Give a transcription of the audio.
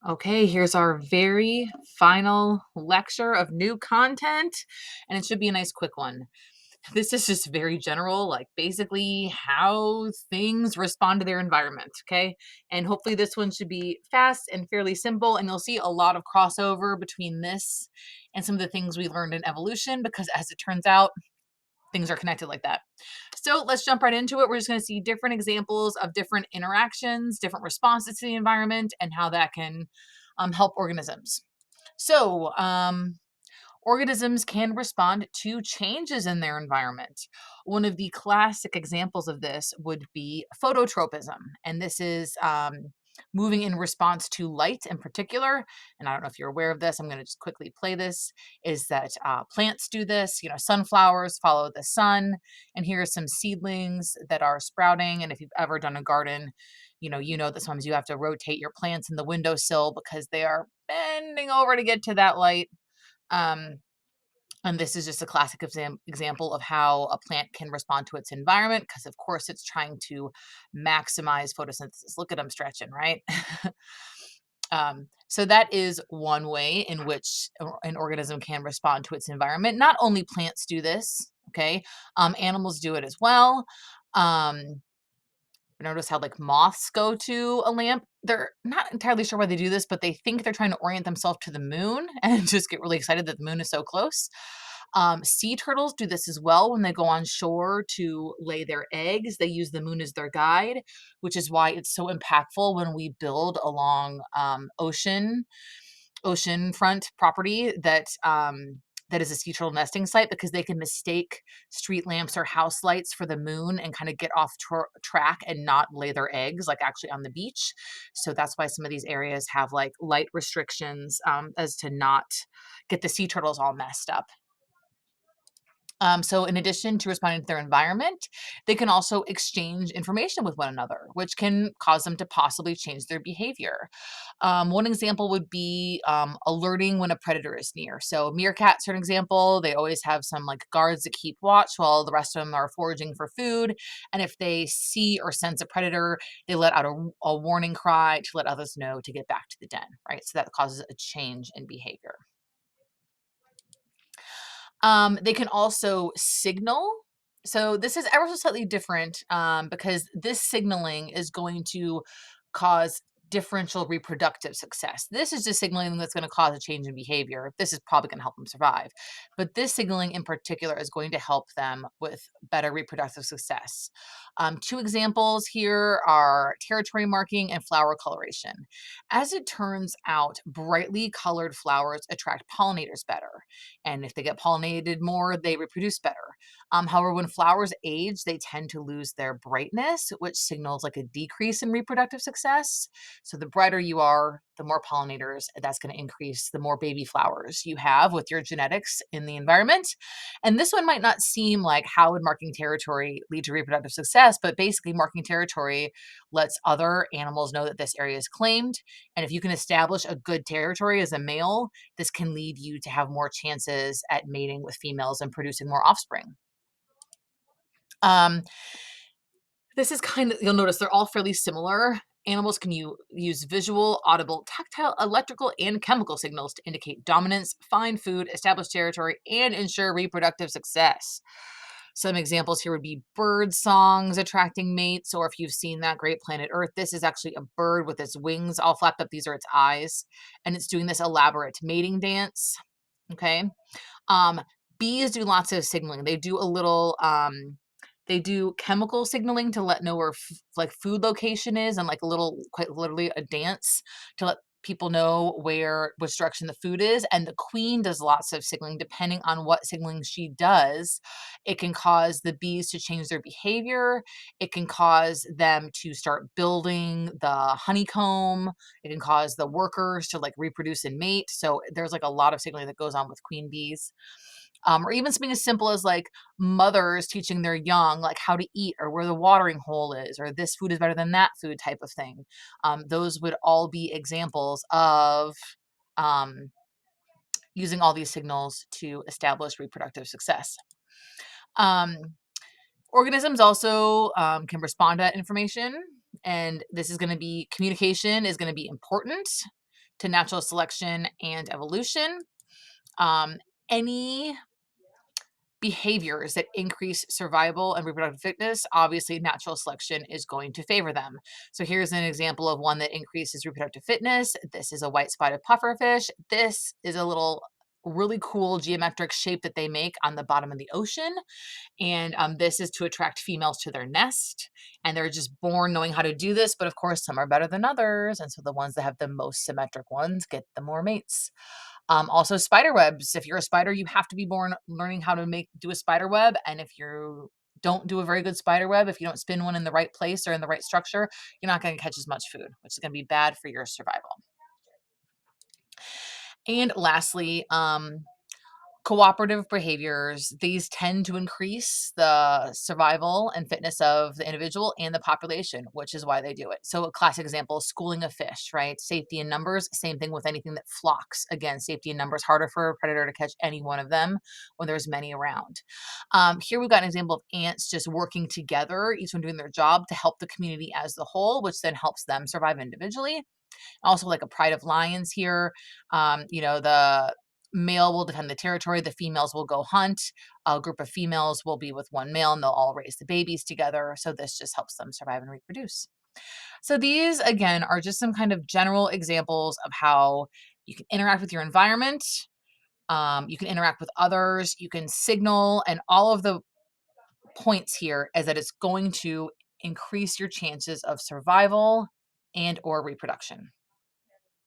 Okay, here's our very final lecture of new content, and it should be a nice quick one. This is just very general, like basically how things respond to their environment, okay? And hopefully this one should be fast and fairly simple, and you'll see a lot of crossover between this and some of the things we learned in evolution, because as it turns out, things are connected like that. So let's jump right into it. We're just going to see different examples of different interactions, different responses to the environment, and how that can help organisms. So, organisms can respond to changes in their environment. One of the classic examples of this would be phototropism, and this is moving in response to light in particular. And I don't know if you're aware of this. I'm going to just quickly play this. Is that plants do this? You know, sunflowers follow the sun, and here are some seedlings that are sprouting. And if you've ever done a garden, you know that sometimes you have to rotate your plants in the windowsill because they are bending over to get to that light. Um, and this is just a classic example of how a plant can respond to its environment because, of course, it's trying to maximize photosynthesis. Look at them stretching, right? So that is one way in which an organism can respond to its environment. Not only plants do this, okay? Animals do it as well. Um, Notice how like moths go to a lamp. They're not entirely sure why they do this, but they think they're trying to orient themselves to the moon and just get really excited that the moon is so close. Sea turtles do this as well when they go on shore to lay their eggs. They use the moon as their guide, which is why it's so impactful when we build along oceanfront property that is a sea turtle nesting site, because they can mistake street lamps or house lights for the moon and kind of get off track and not lay their eggs like actually on the beach. So that's why some of these areas have like light restrictions, as to not get the sea turtles all messed up. So, in addition to responding to their environment, they can also exchange information with one another, which can cause them to possibly change their behavior. One example would be alerting when a predator is near. So, meerkats are an example. They always have some like guards that keep watch while the rest of them are foraging for food. And if they see or sense a predator, they let out a warning cry to let others know to get back to the den, right? So, that causes a change in behavior. They can also signal. So this is ever so slightly different, because this signaling is going to cause differential reproductive success. This is just signaling that's going to cause a change in behavior. This is probably going to help them survive. But this signaling in particular is going to help them with better reproductive success. Two examples here are territory marking and flower coloration. As it turns out, brightly colored flowers attract pollinators better. And if they get pollinated more, they reproduce better. However, when flowers age, they tend to lose their brightness, which signals like a decrease in reproductive success. So the brighter you are, the more pollinators. That's going to increase the more baby flowers you have with your genetics in the environment. And this one might not seem like how would marking territory lead to reproductive success, but basically marking territory lets other animals know that this area is claimed. And if you can establish a good territory as a male, this can lead you to have more chances at mating with females and producing more offspring. Um, this is kind of, you'll notice they're all fairly similar. Animals can use visual, audible, tactile, electrical, and chemical signals to indicate dominance, find food, establish territory, and ensure reproductive success. Some examples here would be bird songs attracting mates, or if you've seen that Great Planet Earth, this is actually a bird with its wings all flapped up. These are its eyes, and it's doing this elaborate mating dance. Okay. Um, Bees do lots of signaling. They do chemical signaling to let know where like food location is, and like a little, quite literally a dance to let people know where which direction the food is. And the queen does lots of signaling. Depending on what signaling she does, it can cause the bees to change their behavior. It can cause them to start building the honeycomb. It can cause the workers to like reproduce and mate. So there's like a lot of signaling that goes on with queen bees. Or even something as simple as like mothers teaching their young like how to eat, or where the watering hole is, or this food is better than that food type of thing. Those would all be examples of um, using all these signals to establish reproductive success. Um, Organisms also can respond to that information, and this is going to be communication is going to be important to natural selection and evolution. Any behaviors that increase survival and reproductive fitness, obviously natural selection is going to favor them. So here's an example of one that increases reproductive fitness. This is a white spotted pufferfish. This is a little really cool geometric shape that they make on the bottom of the ocean. And this is to attract females to their nest. And they're just born knowing how to do this. But of course, some are better than others. And so the ones that have the most symmetric ones get the more mates. Also spider webs. If you're a spider, you have to be born learning how to do a spider web. And if you don't do a very good spider web, if you don't spin one in the right place or in the right structure, you're not going to catch as much food, which is going to be bad for your survival. And lastly, cooperative behaviors, these tend to increase the survival and fitness of the individual and the population, which is why they do it. So a classic example, schooling of fish, right? Safety in numbers, same thing with anything that flocks. Again, safety in numbers, harder for a predator to catch any one of them when there's many around. Here we've got an example of ants just working together, each one doing their job to help the community as the whole, which then helps them survive individually. Also like a pride of lions here. The male will defend the territory, the females will go hunt. A group of females will be with one male and they'll all raise the babies together. So this just helps them survive and reproduce. So these, again, are just some kind of general examples of how you can interact with your environment. You can interact with others. You can signal, and all of the points here is that it's going to increase your chances of survival and or reproduction.